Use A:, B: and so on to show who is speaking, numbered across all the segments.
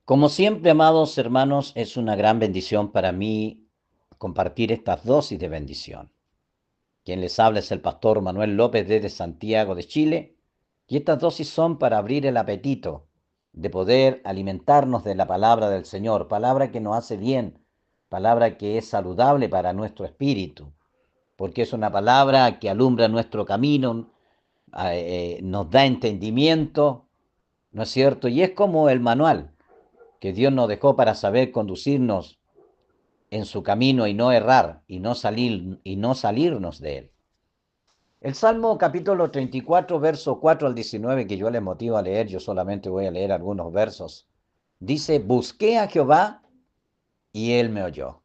A: Como siempre, amados hermanos, es una gran bendición para mí compartir estas dosis de bendición. Quien les habla es el pastor Manuel López desde Santiago de Chile, y estas dosis son para abrir el apetito de poder alimentarnos de la palabra del Señor, palabra que nos hace bien, palabra que es saludable para nuestro espíritu, porque es una palabra que alumbra nuestro camino, nos da entendimiento, ¿no es cierto? Y es como el manual que Dios nos dejó para saber conducirnos en su camino y no errar y no salirnos de él. El Salmo capítulo 34, verso 4 al 19, que yo les motivo a leer, yo solamente voy a leer algunos versos. Dice: busqué a Jehová y él me oyó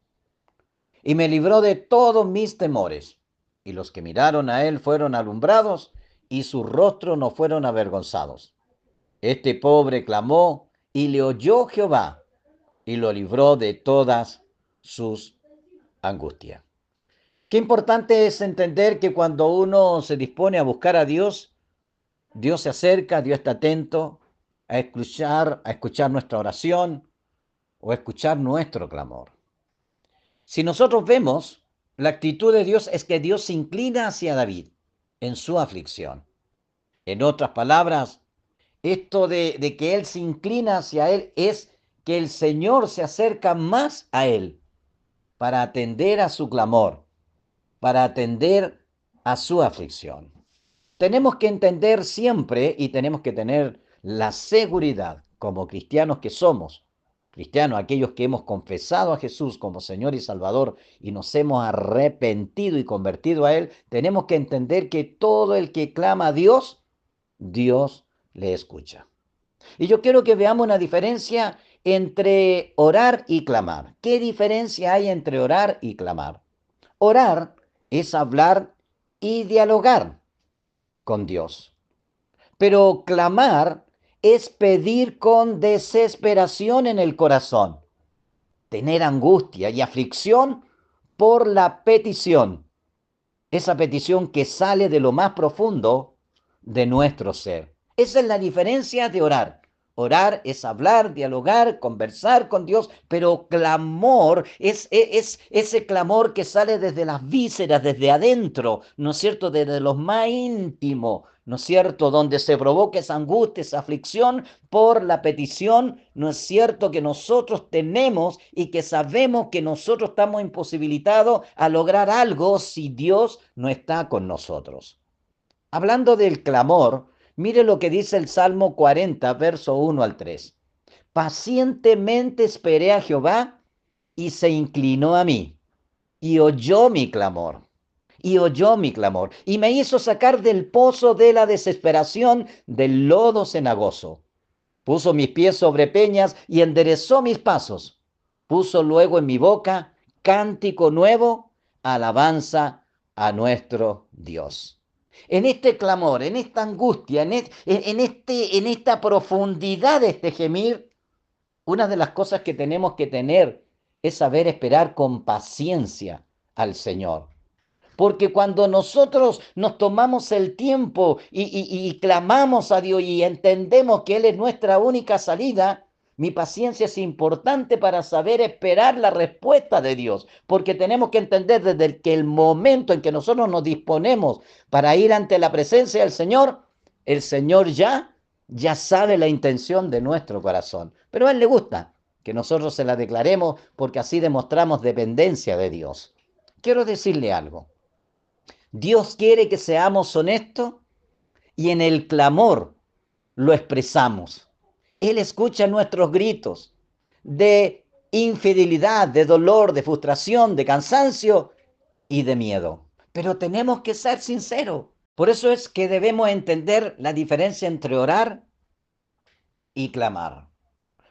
A: y me libró de todos mis temores. Y los que miraron a él fueron alumbrados y sus rostros no fueron avergonzados. Este pobre clamó y le oyó Jehová y lo libró de todas sus angustias. Qué importante es entender que cuando uno se dispone a buscar a Dios, Dios se acerca, Dios está atento a escuchar nuestra oración o a escuchar nuestro clamor. Si nosotros vemos, la actitud de Dios es que Dios se inclina hacia David en su aflicción. En otras palabras, esto de que Él se inclina hacia Él es que el Señor se acerca más a Él para atender a su clamor, para atender a su aflicción. Tenemos que entender siempre y tenemos que tener la seguridad, como cristianos que somos, cristianos, aquellos que hemos confesado a Jesús como Señor y Salvador y nos hemos arrepentido y convertido a Él, tenemos que entender que todo el que clama a Dios, Dios le escucha. Y yo quiero que veamos una diferencia entre orar y clamar. ¿Qué diferencia hay entre orar y clamar? Orar es hablar y dialogar con Dios, pero clamar es pedir con desesperación en el corazón, tener angustia y aflicción por la petición, esa petición que sale de lo más profundo de nuestro ser. Esa es la diferencia de orar. Orar es hablar, dialogar, conversar con Dios, pero clamor es ese clamor que sale desde las vísceras, desde adentro, ¿no es cierto? Desde lo más íntimo, ¿no es cierto? Donde se provoca esa angustia, esa aflicción por la petición, ¿no es cierto? Que nosotros tenemos y que sabemos que nosotros estamos imposibilitados a lograr algo si Dios no está con nosotros. Hablando del clamor, mire lo que dice el Salmo 40, verso 1 al 3. Pacientemente esperé a Jehová y se inclinó a mí y oyó mi clamor. Y oyó mi clamor y me hizo sacar del pozo de la desesperación, del lodo cenagoso. Puso mis pies sobre peñas y enderezó mis pasos. Puso luego en mi boca cántico nuevo, alabanza a nuestro Dios. En este clamor, en esta angustia, en esta profundidad de este gemir, una de las cosas que tenemos que tener es saber esperar con paciencia al Señor. Porque cuando nosotros nos tomamos el tiempo y clamamos a Dios y entendemos que Él es nuestra única salida, mi paciencia es importante para saber esperar la respuesta de Dios. Porque tenemos que entender desde que el momento en que nosotros nos disponemos para ir ante la presencia del Señor, el Señor ya sabe la intención de nuestro corazón. Pero a Él le gusta que nosotros se la declaremos porque así demostramos dependencia de Dios. Quiero decirle algo. Dios quiere que seamos honestos y en el clamor lo expresamos. Él escucha nuestros gritos de infidelidad, de dolor, de frustración, de cansancio y de miedo. Pero tenemos que ser sinceros. Por eso es que debemos entender la diferencia entre orar y clamar.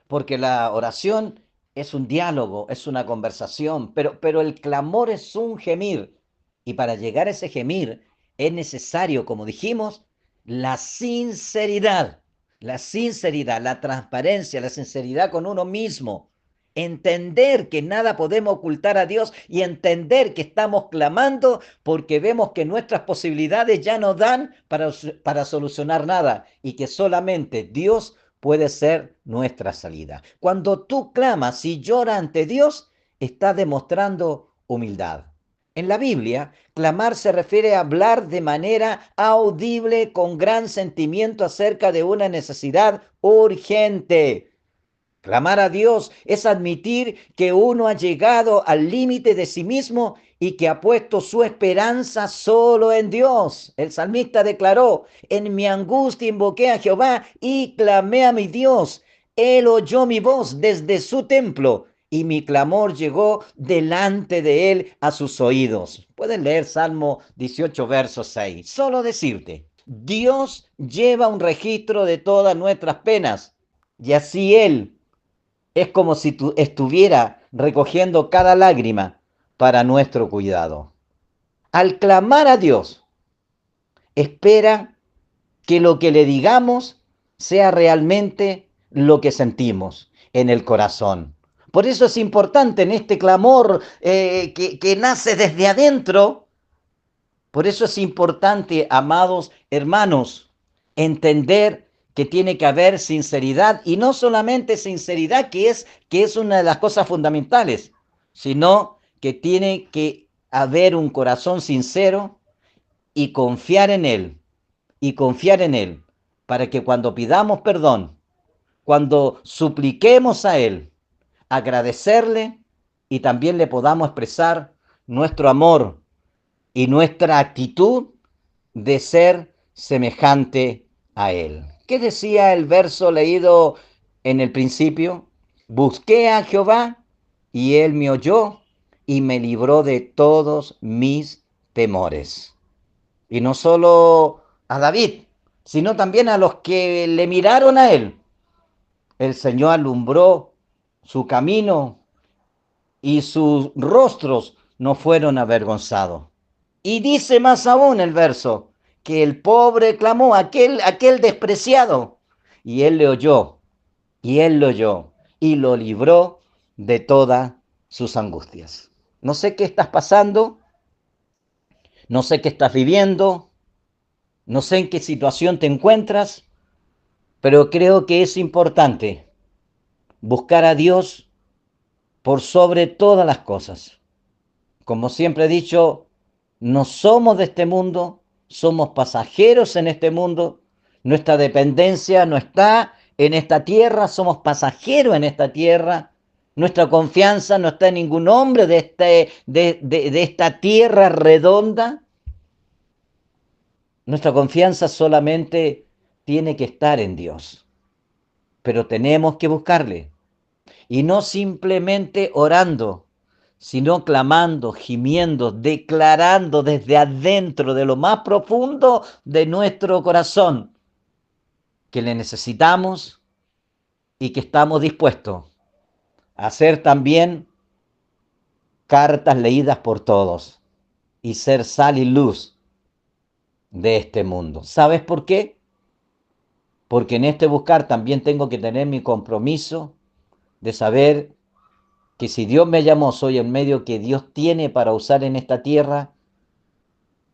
A: Porque la oración es un diálogo, es una conversación, pero el clamor es un gemir. Y para llegar a ese gemir es necesario, como dijimos, la sinceridad, la transparencia, la sinceridad con uno mismo. Entender que nada podemos ocultar a Dios y entender que estamos clamando porque vemos que nuestras posibilidades ya no dan para solucionar nada y que solamente Dios puede ser nuestra salida. Cuando tú clamas y lloras ante Dios, estás demostrando humildad. En la Biblia, clamar se refiere a hablar de manera audible con gran sentimiento acerca de una necesidad urgente. Clamar a Dios es admitir que uno ha llegado al límite de sí mismo y que ha puesto su esperanza solo en Dios. El salmista declaró: en mi angustia invoqué a Jehová y clamé a mi Dios. Él oyó mi voz desde su templo y mi clamor llegó delante de él a sus oídos. Pueden leer Salmo 18, verso 6. Solo decirte, Dios lleva un registro de todas nuestras penas y así Él es como si estuviera recogiendo cada lágrima para nuestro cuidado. Al clamar a Dios, espera que lo que le digamos sea realmente lo que sentimos en el corazón. Por eso es importante en este clamor que nace desde adentro. Por eso es importante, amados hermanos, entender que tiene que haber sinceridad, y no solamente sinceridad, que es una de las cosas fundamentales, sino que tiene que haber un corazón sincero y confiar en Él, para que cuando pidamos perdón, cuando supliquemos a Él, agradecerle y también le podamos expresar nuestro amor y nuestra actitud de ser semejante a Él. ¿Qué decía el verso leído en el principio? Busqué a Jehová y Él me oyó y me libró de todos mis temores. Y no solo a David, sino también a los que le miraron a Él. El Señor alumbró su camino y sus rostros no fueron avergonzados. Y dice más aún el verso, que el pobre clamó, aquel despreciado, y él le oyó, y lo libró de todas sus angustias. No sé qué estás pasando, no sé qué estás viviendo, no sé en qué situación te encuentras, pero creo que es importante buscar a Dios por sobre todas las cosas. Como siempre he dicho, no somos de este mundo, somos pasajeros en este mundo. Nuestra dependencia no está en esta tierra, somos pasajeros en esta tierra. Nuestra confianza no está en ningún hombre de esta tierra redonda. Nuestra confianza solamente tiene que estar en Dios, pero tenemos que buscarle. Y no simplemente orando, sino clamando, gimiendo, declarando desde adentro, de lo más profundo de nuestro corazón, que le necesitamos y que estamos dispuestos a hacer también cartas leídas por todos y ser sal y luz de este mundo. ¿Sabes por qué? Porque en este buscar también tengo que tener mi compromiso de saber que si Dios me llamó, soy el medio que Dios tiene para usar en esta tierra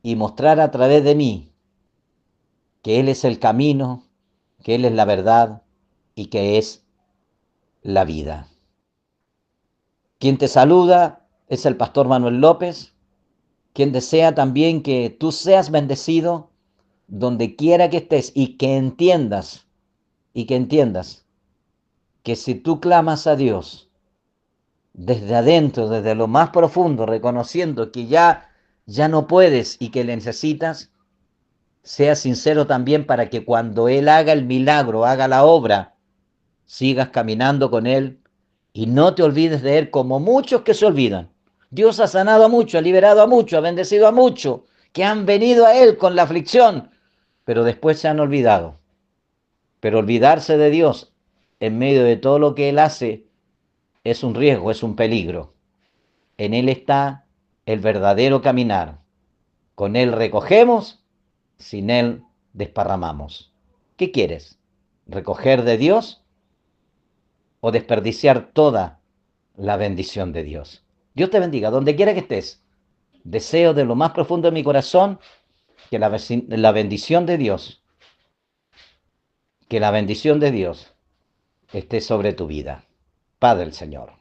A: y mostrar a través de mí que Él es el camino, que Él es la verdad y que es la vida. Quien te saluda es el pastor Manuel López, quien desea también que tú seas bendecido donde quiera que estés y que entiendas que si tú clamas a Dios desde adentro, desde lo más profundo, reconociendo que ya no puedes y que le necesitas, sea sincero también para que cuando Él haga el milagro, haga la obra, sigas caminando con Él y no te olvides de Él como muchos que se olvidan. Dios ha sanado a muchos, ha liberado a muchos, ha bendecido a muchos que han venido a Él con la aflicción, pero después se han olvidado. Pero olvidarse de Dios en medio de todo lo que Él hace es un riesgo, es un peligro. En Él está el verdadero caminar. Con Él recogemos, sin Él desparramamos. ¿Qué quieres? ¿Recoger de Dios o desperdiciar toda la bendición de Dios? Dios te bendiga, donde quiera que estés. Deseo de lo más profundo de mi corazón que la bendición de Dios, que la bendición de Dios esté sobre tu vida. Paz del Señor.